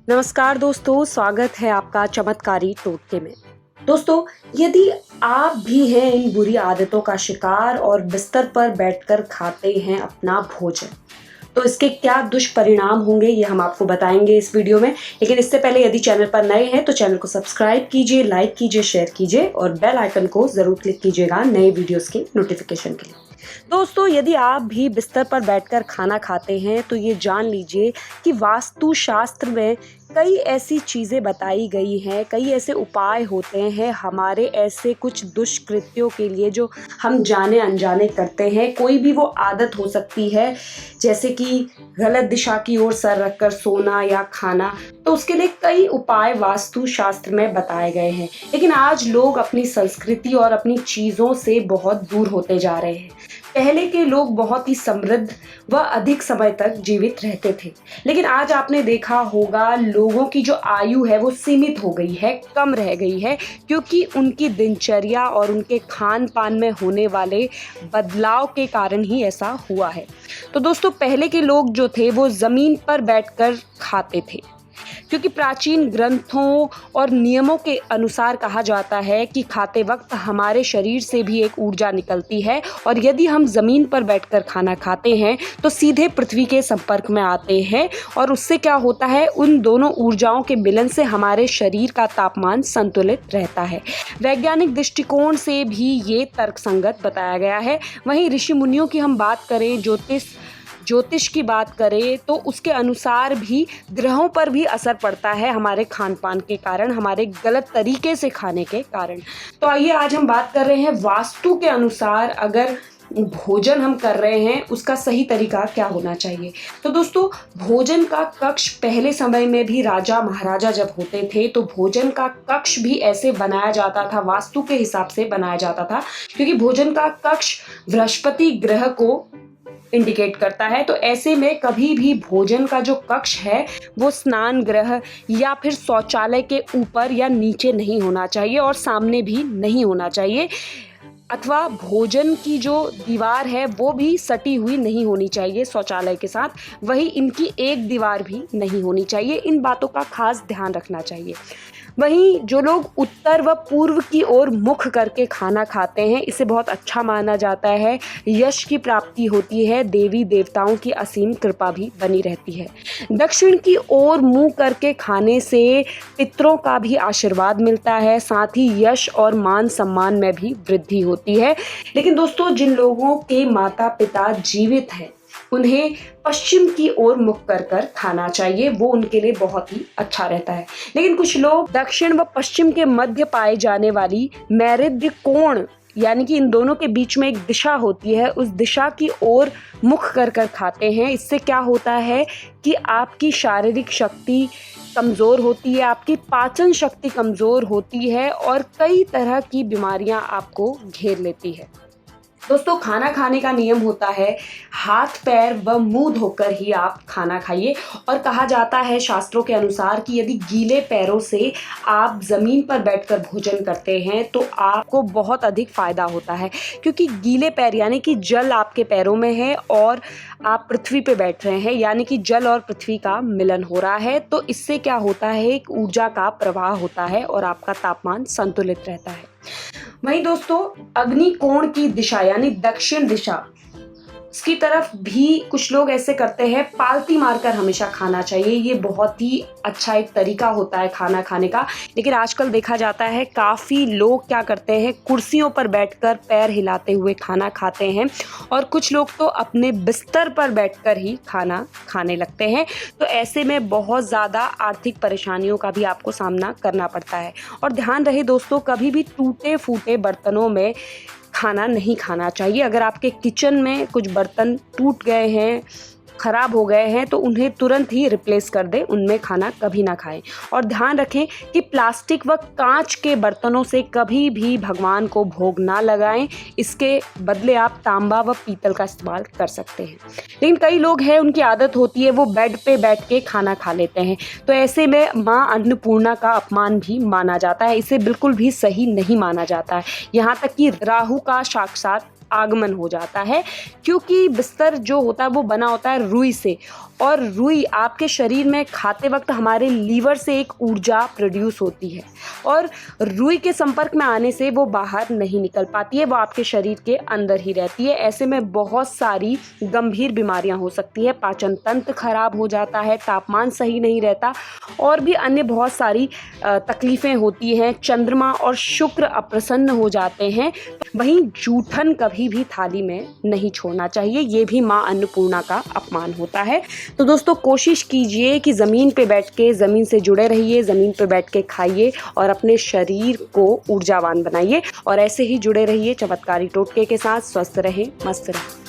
नमस्कार दोस्तों, स्वागत है आपका चमत्कारी टोटके में। दोस्तों, यदि आप भी हैं इन बुरी आदतों का शिकार और बिस्तर पर बैठकर खाते हैं अपना भोजन, तो इसके क्या दुष्परिणाम होंगे ये हम आपको बताएंगे इस वीडियो में। लेकिन इससे पहले यदि चैनल पर नए हैं तो चैनल को सब्सक्राइब कीजिए, लाइक कीजिए, शेयर कीजिए और बेल आइकन को ज़रूर क्लिक कीजिएगा नए वीडियोस के नोटिफिकेशन के लिए। दोस्तों, यदि आप भी बिस्तर पर बैठकर खाना खाते हैं तो ये जान लीजिए कि वास्तुशास्त्र में कई ऐसी चीज़ें बताई गई हैं, कई ऐसे उपाय होते हैं हमारे ऐसे कुछ दुष्कृत्यों के लिए जो हम जाने अनजाने करते हैं। कोई भी वो आदत हो सकती है, जैसे कि गलत दिशा की ओर सर रखकर सोना या खाना, तो उसके लिए कई उपाय वास्तुशास्त्र में बताए गए हैं। लेकिन आज लोग अपनी संस्कृति और अपनी चीज़ों से बहुत दूर होते जा रहे हैं। पहले के लोग बहुत ही समृद्ध व अधिक समय तक जीवित रहते थे, लेकिन आज आपने देखा होगा लोगों की जो आयु है वो सीमित हो गई है, कम रह गई है, क्योंकि उनकी दिनचर्या और उनके खान पान में होने वाले बदलाव के कारण ही ऐसा हुआ है। तो दोस्तों, पहले के लोग जो थे वो ज़मीन पर बैठकर खाते थे, क्योंकि प्राचीन ग्रंथों और नियमों के अनुसार कहा जाता है कि खाते वक्त हमारे शरीर से भी एक ऊर्जा निकलती है और यदि हम ज़मीन पर बैठकर खाना खाते हैं तो सीधे पृथ्वी के संपर्क में आते हैं और उससे क्या होता है, उन दोनों ऊर्जाओं के मिलन से हमारे शरीर का तापमान संतुलित रहता है। वैज्ञानिक दृष्टिकोण से भी ये तर्कसंगत बताया गया है। वहीं ऋषि मुनियों की हम बात करें, ज्योतिष की बात करें तो उसके अनुसार भी ग्रहों पर भी असर पड़ता है हमारे खान पान के कारण, हमारे गलत तरीके से खाने के कारण। तो आइए आज हम बात कर रहे हैं वास्तु के अनुसार अगर भोजन हम कर रहे हैं उसका सही तरीका क्या होना चाहिए। तो दोस्तों, भोजन का कक्ष पहले समय में भी राजा महाराजा जब होते थे तो भोजन का कक्ष भी ऐसे बनाया जाता था, वास्तु के हिसाब से बनाया जाता था, क्योंकि भोजन का कक्ष बृहस्पति ग्रह को इंडिकेट करता है। तो ऐसे में कभी भी भोजन का जो कक्ष है वो स्नान गृह या फिर शौचालय के ऊपर या नीचे नहीं होना चाहिए और सामने भी नहीं होना चाहिए, अथवा भोजन की जो दीवार है वो भी सटी हुई नहीं होनी चाहिए शौचालय के साथ, वही इनकी एक दीवार भी नहीं होनी चाहिए। इन बातों का खास ध्यान रखना चाहिए। वहीं जो लोग उत्तर व पूर्व की ओर मुख करके खाना खाते हैं, इसे बहुत अच्छा माना जाता है, यश की प्राप्ति होती है, देवी देवताओं की असीम कृपा भी बनी रहती है। दक्षिण की ओर मुंह करके खाने से पितरों का भी आशीर्वाद मिलता है, साथ ही यश और मान सम्मान में भी वृद्धि होती है। लेकिन दोस्तों, जिन लोगों के माता पिता जीवित हैं उन्हें पश्चिम की ओर मुख कर खाना चाहिए, वो उनके लिए बहुत ही अच्छा रहता है। लेकिन कुछ लोग दक्षिण व पश्चिम के मध्य पाए जाने वाली नैऋत्य कोण, यानी कि इन दोनों के बीच में एक दिशा होती है, उस दिशा की ओर मुख कर खाते हैं। इससे क्या होता है कि आपकी शारीरिक शक्ति कमज़ोर होती है, आपकी पाचन शक्ति कमज़ोर होती है और कई तरह की बीमारियां आपको घेर लेती है। दोस्तों, खाना खाने का नियम होता है हाथ पैर व मुंह धोकर ही आप खाना खाइए और कहा जाता है शास्त्रों के अनुसार कि यदि गीले पैरों से आप ज़मीन पर बैठकर भोजन करते हैं तो आपको बहुत अधिक फ़ायदा होता है, क्योंकि गीले पैर यानी कि जल आपके पैरों में है और आप पृथ्वी पे बैठ रहे हैं, यानी कि जल और पृथ्वी का मिलन हो रहा है। तो इससे क्या होता है, एक ऊर्जा का प्रवाह होता है और आपका तापमान संतुलित रहता है। वहीं दोस्तों, अग्नि कोण की दिशा यानी दक्षिण दिशा, इसकी तरफ भी कुछ लोग ऐसे करते हैं, पालती मारकर हमेशा खाना चाहिए। ये बहुत ही अच्छा एक तरीका होता है खाना खाने का। लेकिन आजकल देखा जाता है काफ़ी लोग क्या करते हैं, कुर्सियों पर बैठकर पैर हिलाते हुए खाना खाते हैं और कुछ लोग तो अपने बिस्तर पर बैठकर ही खाना खाने लगते हैं। तो ऐसे में बहुत ज़्यादा आर्थिक परेशानियों का भी आपको सामना करना पड़ता है। और ध्यान रहे दोस्तों, कभी भी टूटे फूटे बर्तनों में खाना नहीं खाना चाहिए। अगर आपके किचन में कुछ बर्तन टूट गए हैं, ख़राब हो गए हैं, तो उन्हें तुरंत ही रिप्लेस कर दें, उनमें खाना कभी ना खाएं। और ध्यान रखें कि प्लास्टिक व कांच के बर्तनों से कभी भी भगवान को भोग ना लगाएं, इसके बदले आप तांबा व पीतल का इस्तेमाल कर सकते हैं। लेकिन कई लोग हैं, उनकी आदत होती है वो बेड पे बैठ के खाना खा लेते हैं, तो ऐसे में माँ अन्नपूर्णा का अपमान भी माना जाता है। इसे बिल्कुल भी सही नहीं माना जाता है। यहाँ तक कि राहु का साक्षात आगमन हो जाता है, क्योंकि बिस्तर जो होता है वो बना होता है रुई से, और रुई आपके शरीर में खाते वक्त हमारे लीवर से एक ऊर्जा प्रोड्यूस होती है, और रुई के संपर्क में आने से वो बाहर नहीं निकल पाती है, वो आपके शरीर के अंदर ही रहती है। ऐसे में बहुत सारी गंभीर बीमारियां हो सकती है, पाचन तंत्र खराब हो जाता है, तापमान सही नहीं रहता, और भी अन्य बहुत सारी तकलीफ़ें होती हैं। चंद्रमा और शुक्र अप्रसन्न हो जाते हैं। वहीं जूठन कभी भी थाली में नहीं छोड़ना चाहिए, ये भी माँ अन्नपूर्णा का अपमान होता है। तो दोस्तों, कोशिश कीजिए कि ज़मीन पे बैठ के ज़मीन से जुड़े रहिए, ज़मीन पे बैठ के खाइए और अपने शरीर को ऊर्जावान बनाइए, और ऐसे ही जुड़े रहिए चमत्कारी टोटके के साथ। स्वस्थ रहें, मस्त रहें।